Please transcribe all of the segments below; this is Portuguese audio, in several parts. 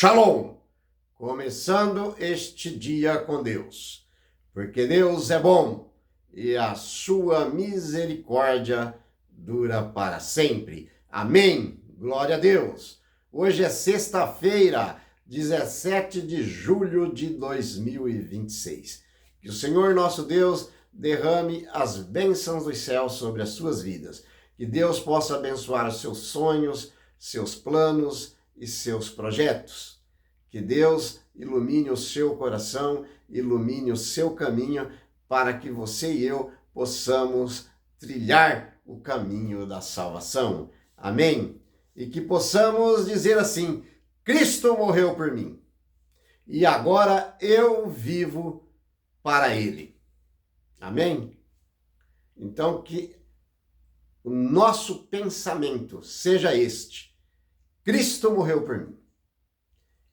Shalom! Começando este dia com Deus, porque Deus é bom e a sua misericórdia dura para sempre. Amém! Glória a Deus! Hoje é sexta-feira, 17 de julho de 2026. Que o Senhor nosso Deus derrame as bênçãos dos céus sobre as suas vidas. Que Deus possa abençoar os seus sonhos, seus planos e seus projetos. Que Deus ilumine o seu coração, ilumine o seu caminho, para que você e eu possamos trilhar o caminho da salvação. Amém? E que possamos dizer assim: Cristo morreu por mim, e agora eu vivo para Ele. Amém? Então que o nosso pensamento seja este: Cristo morreu por mim,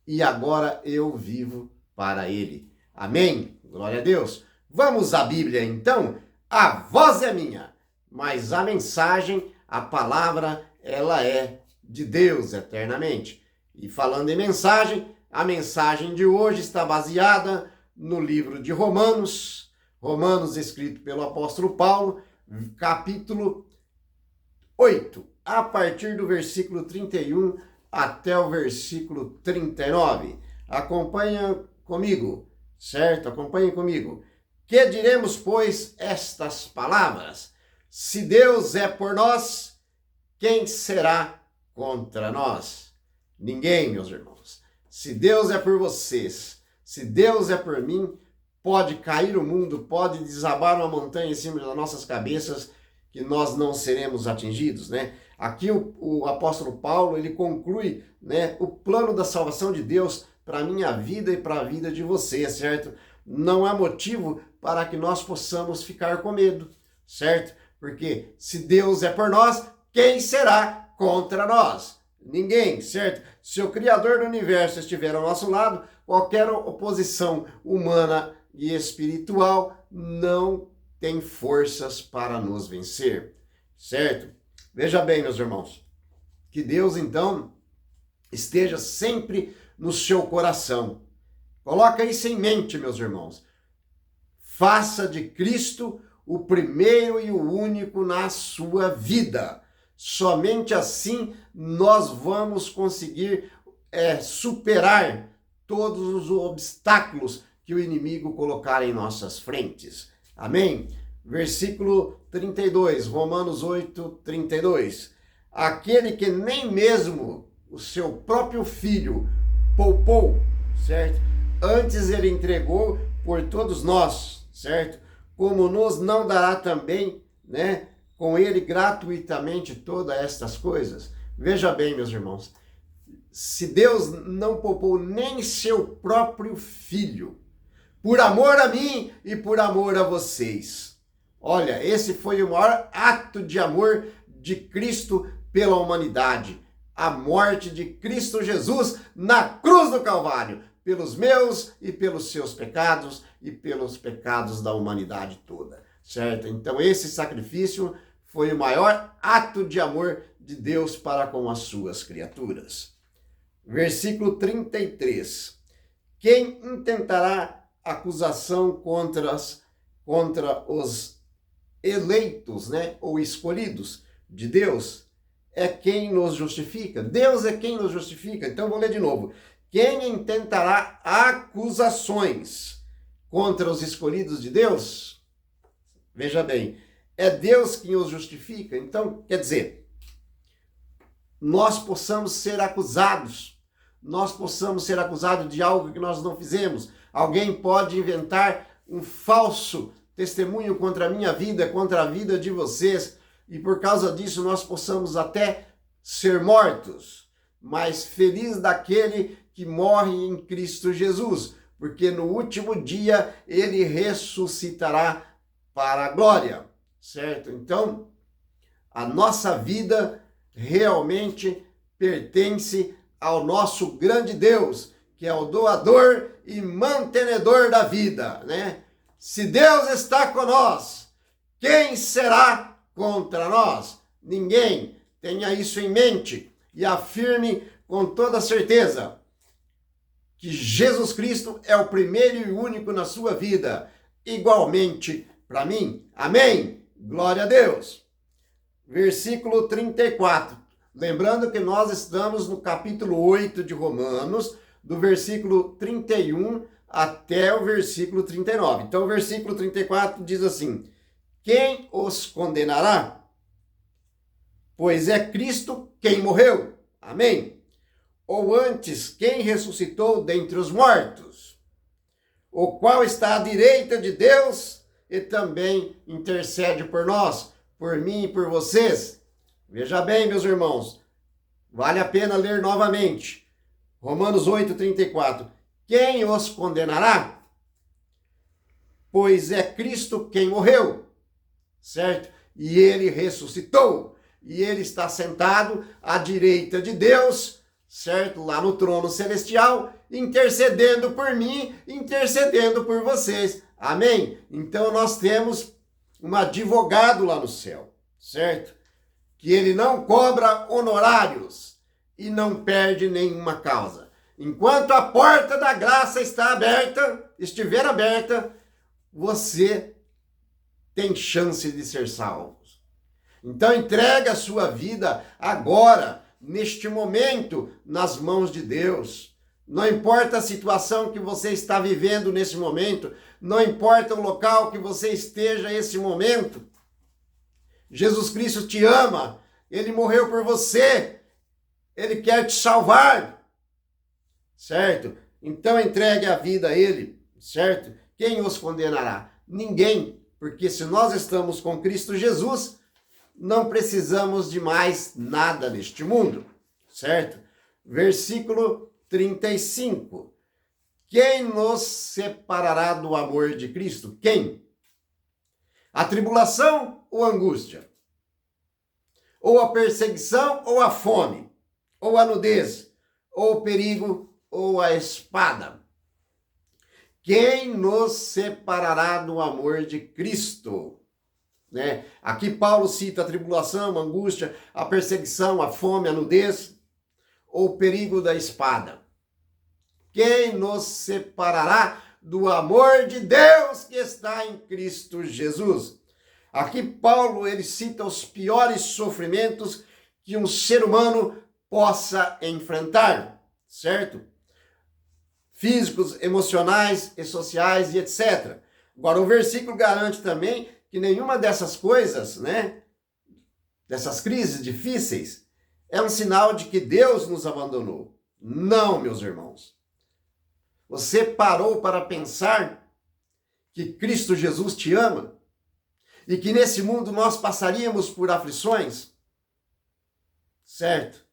e agora eu vivo para Ele. Amém? Glória a Deus. Vamos à Bíblia então? A voz é minha, mas a mensagem, a palavra, ela é de Deus eternamente. E falando em mensagem, a mensagem de hoje está baseada no livro de Romanos, escrito pelo apóstolo Paulo, capítulo 8, a partir do versículo 31 até o versículo 39. Acompanha comigo, certo? Acompanhe comigo. Que diremos, pois, estas palavras? Se Deus é por nós, quem será contra nós? Ninguém, meus irmãos. Se Deus é por vocês, se Deus é por mim, pode cair o mundo, pode desabar uma montanha em cima das nossas cabeças, que nós não seremos atingidos, né? Aqui o apóstolo Paulo, ele conclui, né, o plano da salvação de Deus para a minha vida e para a vida de você, certo? Não há motivo para que nós possamos ficar com medo, certo? Porque se Deus é por nós, quem será contra nós? Ninguém, certo? Se o Criador do universo estiver ao nosso lado, qualquer oposição humana e espiritual não tem forças para nos vencer, certo? Veja bem, meus irmãos, que Deus, então, esteja sempre no seu coração. Coloca isso em mente, meus irmãos. Faça de Cristo o primeiro e o único na sua vida. Somente assim nós vamos conseguir superar todos os obstáculos que o inimigo colocar em nossas frentes. Amém? Versículo 32, Romanos 8, 32. Aquele que nem mesmo o seu próprio filho poupou, certo? Antes ele entregou por todos nós, certo? Como nos não dará também, né, com ele gratuitamente todas estas coisas? Veja bem, meus irmãos, se Deus não poupou nem seu próprio filho, por amor a mim e por amor a vocês. Olha, esse foi o maior ato de amor de Cristo pela humanidade. A morte de Cristo Jesus na cruz do Calvário, pelos meus e pelos seus pecados e pelos pecados da humanidade toda, certo? Então esse sacrifício foi o maior ato de amor de Deus para com as suas criaturas. Versículo 33. Quem intentará acusação contra os eleitos, né, ou escolhidos de Deus? É quem nos justifica. Deus é quem nos justifica. Então vou ler de novo. Quem intentará acusações contra os escolhidos de Deus? Veja bem, é Deus quem os justifica. Então, quer dizer, nós possamos ser acusados de algo que nós não fizemos. Alguém pode inventar um falso testemunho contra a minha vida, contra a vida de vocês, e por causa disso nós possamos até ser mortos. Mas feliz daquele que morre em Cristo Jesus, porque no último dia ele ressuscitará para a glória, certo? Então, a nossa vida realmente pertence ao nosso grande Deus, que é o doador e mantenedor da vida, né? Se Deus está conosco, quem será contra nós? Ninguém. Tenha isso em mente e afirme com toda certeza: que Jesus Cristo é o primeiro e único na sua vida, igualmente para mim. Amém? Glória a Deus. Versículo 34. Lembrando que nós estamos no capítulo 8 de Romanos, do versículo 31 até o versículo 39. Então, o versículo 34 diz assim: quem os condenará? Pois é Cristo quem morreu. Amém? Ou antes, quem ressuscitou dentre os mortos, o qual está à direita de Deus e também intercede por nós, por mim e por vocês. Veja bem, meus irmãos, vale a pena ler novamente. Romanos 8:34. Quem os condenará? Pois é Cristo quem morreu, certo? E ele ressuscitou, e ele está sentado à direita de Deus, certo? Lá no trono celestial, intercedendo por mim, intercedendo por vocês. Amém? Então nós temos um advogado lá no céu, certo? Que ele não cobra honorários e não perde nenhuma causa. Enquanto a porta da graça estiver aberta, você tem chance de ser salvo. Então entrega a sua vida agora, neste momento, nas mãos de Deus. Não importa a situação que você está vivendo nesse momento, não importa o local que você esteja nesse momento, Jesus Cristo te ama, ele morreu por você, ele quer te salvar, certo? Então entregue a vida a ele, certo? Quem os condenará? Ninguém, porque se nós estamos com Cristo Jesus, não precisamos de mais nada neste mundo, certo? Versículo 35. Quem nos separará do amor de Cristo? Quem? A tribulação ou a angústia? Ou a perseguição ou a fome? Ou a nudez? Ou o perigo ou a espada? Quem nos separará do amor de Cristo? Né? Aqui Paulo cita a tribulação, a angústia, a perseguição, a fome, a nudez ou o perigo da espada. Quem nos separará do amor de Deus que está em Cristo Jesus? Aqui Paulo ele cita os piores sofrimentos que um ser humano possa enfrentar, certo? Físicos, emocionais e sociais e etc. Agora o versículo garante também que nenhuma dessas coisas, né, dessas crises difíceis, é um sinal de que Deus nos abandonou. Não, meus irmãos. Você parou para pensar que Cristo Jesus te ama? E que nesse mundo nós passaríamos por aflições? Certo?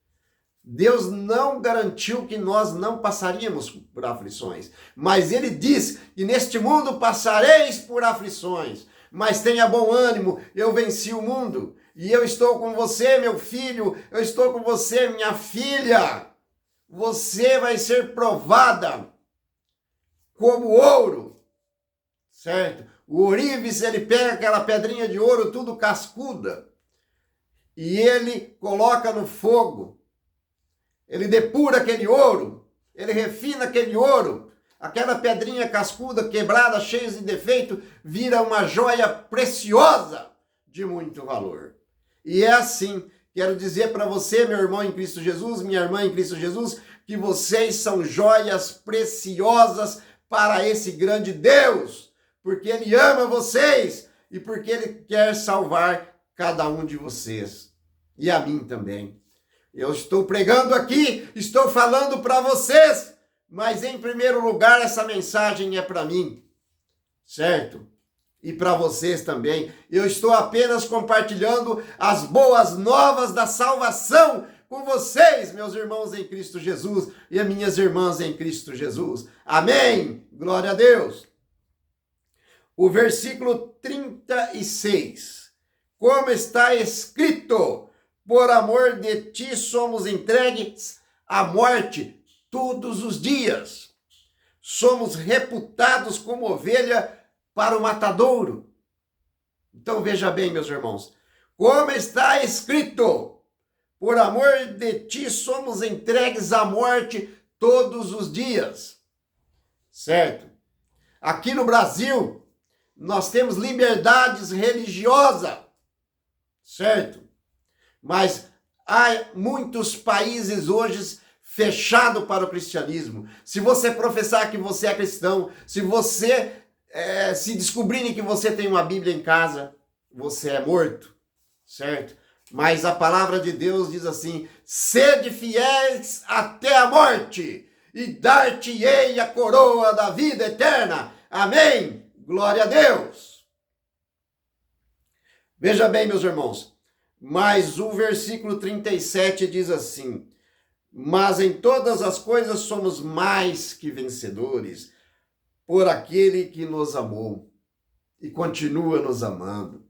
Deus não garantiu que nós não passaríamos por aflições. Mas ele diz que neste mundo passareis por aflições. Mas tenha bom ânimo, eu venci o mundo. E eu estou com você, meu filho. Eu estou com você, minha filha. Você vai ser provada como ouro, certo? O ourives, ele pega aquela pedrinha de ouro tudo cascuda e ele coloca no fogo. Ele depura aquele ouro, ele refina aquele ouro. Aquela pedrinha cascuda, quebrada, cheia de defeito, vira uma joia preciosa de muito valor. E é assim, quero dizer para você, meu irmão em Cristo Jesus, minha irmã em Cristo Jesus, que vocês são joias preciosas para esse grande Deus, porque ele ama vocês e porque ele quer salvar cada um de vocês e a mim também. Eu estou pregando aqui, estou falando para vocês, mas em primeiro lugar essa mensagem é para mim, certo? E para vocês também. Eu estou apenas compartilhando as boas novas da salvação com vocês, meus irmãos em Cristo Jesus e as minhas irmãs em Cristo Jesus. Amém? Glória a Deus. O versículo 36. Como está escrito, por amor de ti somos entregues à morte todos os dias. Somos reputados como ovelha para o matadouro. Então veja bem, meus irmãos, como está escrito, por amor de ti somos entregues à morte todos os dias. certo? Aqui no Brasil, nós temos liberdades religiosas, certo? Mas há muitos países hoje fechados para o cristianismo. Se você professar que você é cristão, se você se descobrirem que você tem uma Bíblia em casa, você é morto, certo? Mas a palavra de Deus diz assim: sede fiéis até a morte, e dar-te-ei a coroa da vida eterna. Amém? Glória a Deus. Veja bem, meus irmãos, mas o versículo 37 diz assim: mas em todas as coisas somos mais que vencedores, por aquele que nos amou e continua nos amando,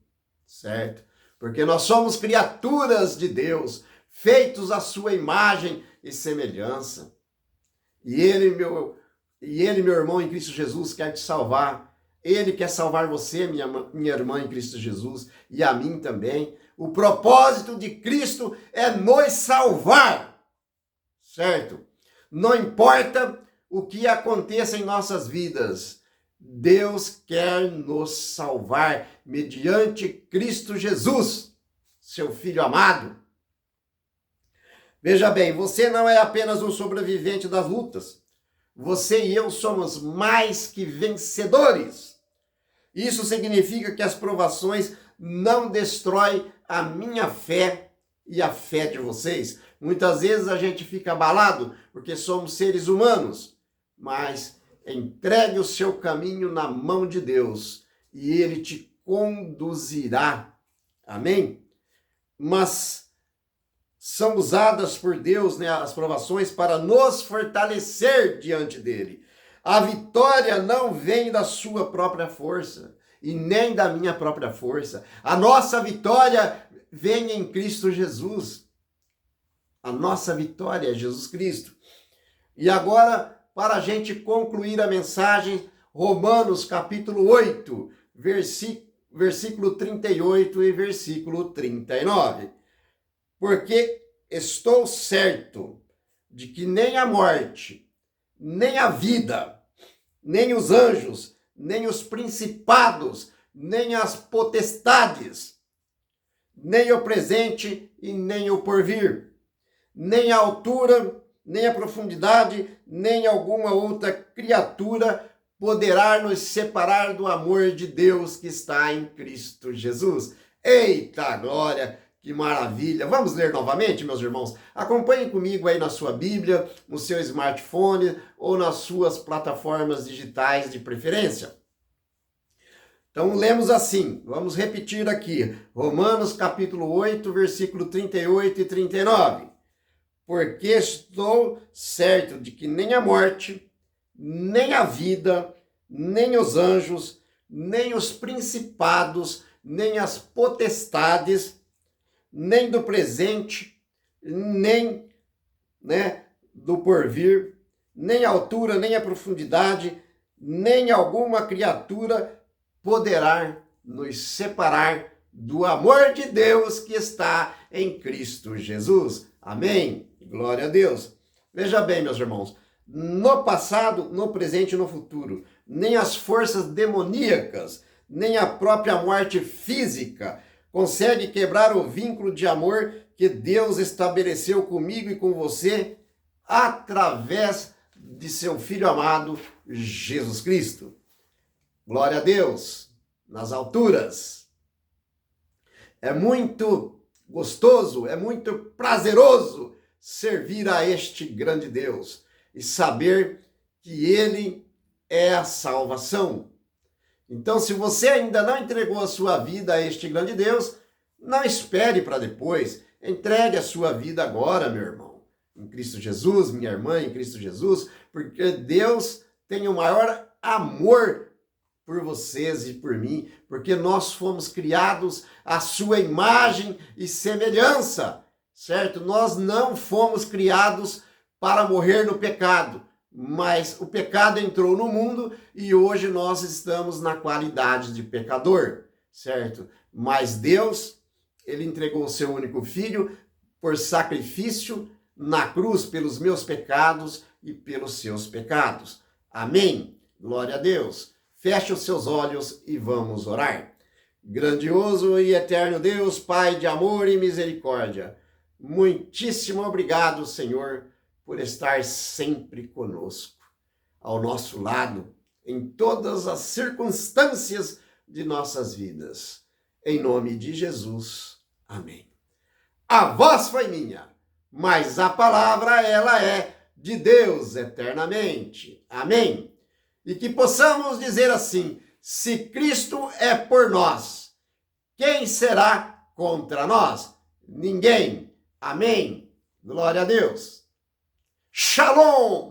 certo? Porque nós somos criaturas de Deus, feitos à sua imagem e semelhança. E ele, meu irmão em Cristo Jesus, quer te salvar. Ele quer salvar você, minha irmã em Cristo Jesus, e a mim também. O propósito de Cristo é nos salvar, certo? Não importa o que aconteça em nossas vidas, Deus quer nos salvar mediante Cristo Jesus, seu Filho amado. Veja bem, você não é apenas um sobrevivente das lutas. Você e eu somos mais que vencedores. Isso significa que as provações não destroem a minha fé e a fé de vocês. Muitas vezes a gente fica abalado porque somos seres humanos, mas entregue o seu caminho na mão de Deus e Ele te conduzirá. Amém? Mas são usadas por Deus, as provações para nos fortalecer diante dele. A vitória não vem da sua própria força e nem da minha própria força. A nossa vitória vem em Cristo Jesus. A nossa vitória é Jesus Cristo. E agora, para a gente concluir a mensagem, Romanos capítulo 8, versículo 38 e versículo 39. Porque estou certo de que nem a morte, nem a vida, nem os anjos, nem os principados, nem as potestades, nem o presente e nem o porvir, nem a altura, nem a profundidade, nem alguma outra criatura poderá nos separar do amor de Deus que está em Cristo Jesus. Eita glória, que maravilha! Vamos ler novamente, meus irmãos? Acompanhem comigo aí na sua Bíblia, no seu smartphone ou nas suas plataformas digitais de preferência. Então, lemos assim, vamos repetir aqui, Romanos capítulo 8, versículo 38 e 39. Porque estou certo de que nem a morte, nem a vida, nem os anjos, nem os principados, nem as potestades, nem do presente, nem do porvir, nem a altura, nem a profundidade, nem alguma criatura poderá nos separar do amor de Deus que está em Cristo Jesus. Amém? Glória a Deus. Veja bem, meus irmãos, no passado, no presente e no futuro, nem as forças demoníacas, nem a própria morte física consegue quebrar o vínculo de amor que Deus estabeleceu comigo e com você através de seu Filho amado, Jesus Cristo. Glória a Deus nas alturas. É muito gostoso, é muito prazeroso servir a este grande Deus e saber que Ele é a salvação. Então, se você ainda não entregou a sua vida a este grande Deus, não espere para depois. Entregue a sua vida agora, meu irmão, em Cristo Jesus, minha irmã em Cristo Jesus, porque Deus tem o maior amor por vocês e por mim, porque nós fomos criados à sua imagem e semelhança, certo? Nós não fomos criados para morrer no pecado, mas o pecado entrou no mundo e hoje nós estamos na qualidade de pecador, certo? Mas Deus, Ele entregou o seu único filho por sacrifício na cruz pelos meus pecados e pelos seus pecados. Amém? Glória a Deus. Feche os seus olhos e vamos orar. Grandioso e eterno Deus, Pai de amor e misericórdia, muitíssimo obrigado, Senhor, por estar sempre conosco, ao nosso lado, em todas as circunstâncias de nossas vidas. Em nome de Jesus. Amém. A voz foi minha, mas a palavra, ela é de Deus eternamente. Amém. E que possamos dizer assim: se Cristo é por nós, quem será contra nós? Ninguém. Amém. Glória a Deus. Shalom.